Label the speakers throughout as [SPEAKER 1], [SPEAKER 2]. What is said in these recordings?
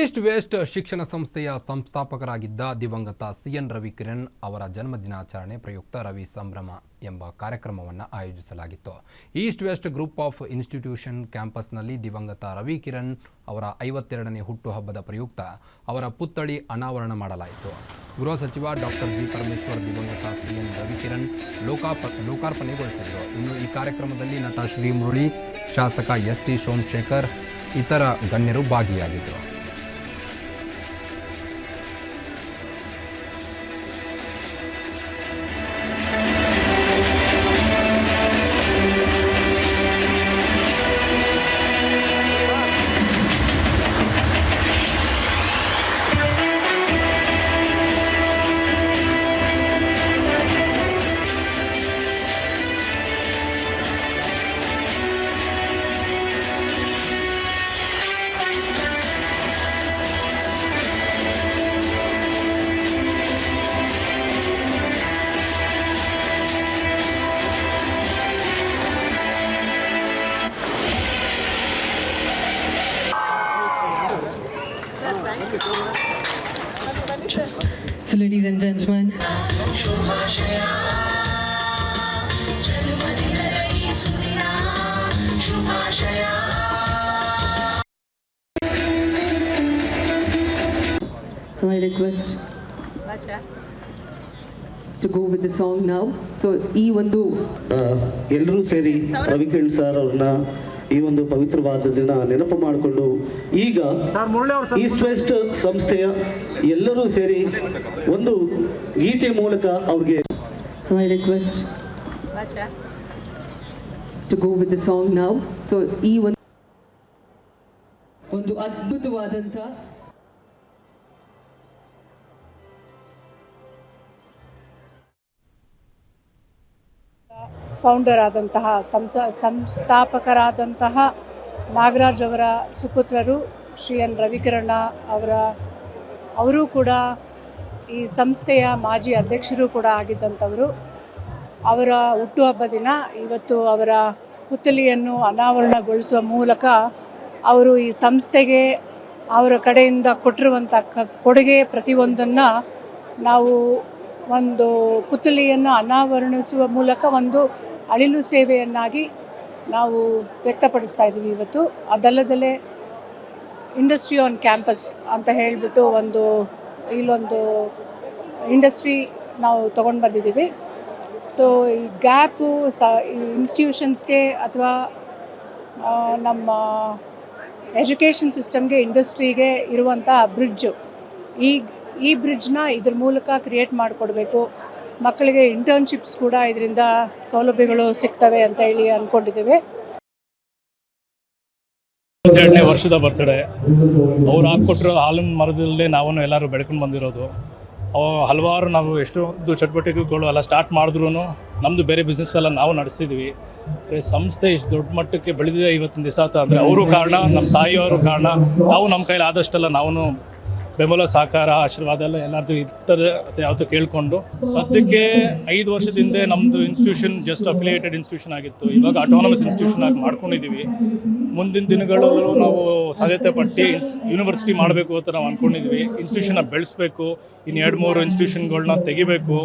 [SPEAKER 1] East West ಶಿಕ್ಷಣ ಸಂಸ್ಥೆಯ ಸಂಸ್ಥಾಪಕರಾಗಿದ್ದ ದಿವಂಗತ ಸಿಎನ್ ರವಿಕಿರಣ್ ಅವರ ಜನ್ಮದಿನಾಚರಣೆ ಪ್ರಯುಕ್ತ ರವಿ ಸಂಭ್ರಮ ಎಂಬ ಕಾರ್ಯಕ್ರಮವನ್ನು ಆಯೋಜಿಸಲಾಗಿತ್ತು. East west group of institution ಕ್ಯಾಂಪಸ್ನಲ್ಲಿ ದಿವಂಗತ ರವಿಕಿರಣ್ ಅವರ 52ನೇ ಹುಟ್ಟುಹಬ್ಬದ ಪ್ರಯುಕ್ತ ಅವರ ಪುತ್ಥಳಿ ಅನಾವರಣ ಮಾಡಲಾಯಿತು. ಗೃಹ ಸಚಿವ ಡಾಕ್ಟರ್ ಜಿ ಪರಮೇಶ್ವರ್ ದಿವಂಗತ ಸಿಎನ್ ರವಿಕಿರಣ್ ಲೋಕಾರ್ಪಣೆಗೊಳಿಸಿದರು. ಇನ್ನು ಈ ಕಾರ್ಯಕ್ರಮದಲ್ಲಿ ನಟ ಶ್ರೀ ಮುರಳಿ, ಶಾಸಕ ಎಸ್.ಟಿ. ಸೋಮಶೇಖರ್, ಇತರ ಗಣ್ಯರು ಭಾಗಿಯಾಗಿದ್ದರು.
[SPEAKER 2] So ladies and gentlemen, so I request to go with the song now. So ಈ ಒಂದು
[SPEAKER 3] ಎಲ್ಲರೂ ಸೇರಿ ರವಿಕಿರಣ್ ಸರ್ ಅವ್ರನ್ನ ಈ ಒಂದು ಪವಿತ್ರವಾದ ದಿನ ನೆನಪು ಮಾಡಿಕೊಂಡು ಈಗ ಈಸ್ಟ್ ವೆಸ್ಟ್ ಸಂಸ್ಥೆಯ ಎಲ್ಲರೂ ಸೇರಿ ಒಂದು ಗೀತೆ ಮೂಲಕ ಅವ್ರಿಗೆ
[SPEAKER 2] So I request to go with the song now. So ಈ ಒಂದು ಅದ್ಭುತವಾದಂತ
[SPEAKER 4] ಫೌಂಡರ್ ಆದಂತಹ ಸಂಸ್ಥಾಪಕರಾದಂತಹ ನಾಗರಾಜ್ ಅವರ ಸುಪುತ್ರರು ಶ್ರೀ ಎನ್ ರವಿಕಿರಣ ಅವರು ಕೂಡ ಈ ಸಂಸ್ಥೆಯ ಮಾಜಿ ಅಧ್ಯಕ್ಷರು ಕೂಡ ಆಗಿದ್ದಂಥವರು. ಅವರ ಹುಟ್ಟುಹಬ್ಬ ದಿನ ಇವತ್ತು ಅವರ ಪುತ್ಥಳಿಯನ್ನು ಅನಾವರಣಗೊಳಿಸುವ ಮೂಲಕ ಅವರು ಈ ಸಂಸ್ಥೆಗೆ ಅವರ ಕಡೆಯಿಂದ ಕೊಟ್ಟಿರುವಂಥ ಕೊಡುಗೆ ಪ್ರತಿಯೊಂದನ್ನು ನಾವು ಒಂದು ಪುತ್ಥಳಿಯನ್ನು ಅನಾವರಣಿಸುವ ಮೂಲಕ ಒಂದು ಅಳಿಲು ಸೇವೆಯನ್ನಾಗಿ ನಾವು ವ್ಯಕ್ತಪಡಿಸ್ತಾ ಇದ್ದೀವಿ ಇವತ್ತು. ಅದಲ್ಲದೆ ಇಂಡಸ್ಟ್ರಿ ಆನ್ ಕ್ಯಾಂಪಸ್ ಅಂತ ಹೇಳಿಬಿಟ್ಟು ಇಲ್ಲೊಂದು ಇಂಡಸ್ಟ್ರಿ ನಾವು ತೊಗೊಂಡು ಬಂದಿದ್ದೀವಿ. ಸೊ ಈ ಗ್ಯಾಪು ಇನ್ಸ್ಟಿಟ್ಯೂಷನ್ಸ್ಗೆ ಅಥವಾ ನಮ್ಮ ಎಜುಕೇಷನ್ ಸಿಸ್ಟಮ್ಗೆ ಇಂಡಸ್ಟ್ರಿಗೆ ಇರುವಂಥ ಬ್ರಿಡ್ಜು, ಈ ಬ್ರಿಡ್ಜ್ನ ಇದ್ರ ಮೂಲಕ ಕ್ರಿಯೇಟ್ ಮಾಡಿಕೊಡ್ಬೇಕು. ಮಕ್ಕಳಿಗೆ ಇಂಟರ್ನ್ಶಿಪ್ಸ್ ಕೂಡ ಇದರಿಂದ ಸೌಲಭ್ಯಗಳು ಸಿಗ್ತವೆ ಅಂತ ಹೇಳಿ ಅಂದ್ಕೊಂಡಿದ್ದೇವೆ.
[SPEAKER 5] 22ನೇ ವರ್ಷದ ಬರ್ತಡೇ. ಅವ್ರು ಹಾಕ್ಕೊಟ್ಟಿರೋ ಹಾಲಿನ ಮರದಲ್ಲೇ ನಾವು ಎಲ್ಲರೂ ಬೆಳ್ಕೊಂಡು ಬಂದಿರೋದು. ಹಲವಾರು ನಾವು ಎಷ್ಟೊಂದು ಚಟುವಟಿಕೆಗಳು ಎಲ್ಲ ಸ್ಟಾರ್ಟ್ ಮಾಡಿದ್ರು ನಮ್ಮದು ಬೇರೆ ಬಿಸ್ನೆಸ್ ಎಲ್ಲ ನಾವು ನಡೆಸ್ತಿದ್ವಿ. ಸಂಸ್ಥೆ ಇಷ್ಟು ದೊಡ್ಡ ಮಟ್ಟಕ್ಕೆ ಬೆಳೆದಿದೆ ಇವತ್ತಿನ ದಿವಸ ಅಂದರೆ ಅವರು ಕಾರಣ, ನಮ್ಮ ತಾಯಿಯವರು ಕಾರಣ. ನಾವು ನಮ್ಮ ಕೈಲಿ ಆದಷ್ಟೆಲ್ಲ ನಾವು ಬೆಂಬಲ, ಸಹಕಾರ, ಆಶೀರ್ವಾದ ಎಲ್ಲ ಎಲ್ಲರದ್ದು ಇರ್ತದೆ ಅಂತ ಯಾವತ್ತೂ ಕೇಳಿಕೊಂಡು, ಸದ್ಯಕ್ಕೆ 5 ವರ್ಷದಿಂದ ನಮ್ಮದು ಇನ್ಸ್ಟಿಟ್ಯೂಷನ್ ಜಸ್ಟ್ ಅಫಿಲಿಯೇಟೆಡ್ ಇನ್ಸ್ಟಿಟ್ಯೂಷನ್ ಆಗಿತ್ತು. ಇವಾಗ ಅಟಾನಮಸ್ ಇನ್ಸ್ಟಿಟ್ಯೂಷನ್ ಆಗಿ ಮಾಡ್ಕೊಂಡಿದ್ದೀವಿ. ಮುಂದಿನ ದಿನಗಳಲ್ಲೂ ನಾವು ಸಾಧ್ಯತೆ ಪಟ್ಟು ಯೂನಿವರ್ಸಿಟಿ ಮಾಡಬೇಕು ಅಂತ ನಾವು ಅಂದ್ಕೊಂಡಿದ್ವಿ. ಇನ್ಸ್ಟಿಟ್ಯೂಷನ್ನ ಬೆಳೆಸಬೇಕು, ಇನ್ನು 2-3 ಇನ್ಸ್ಟಿಟ್ಯೂಷನ್ಗಳನ್ನ ತೆಗಿಬೇಕು,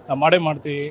[SPEAKER 5] ನಾವು ಮಾಡೇ ಮಾಡ್ತೀವಿ.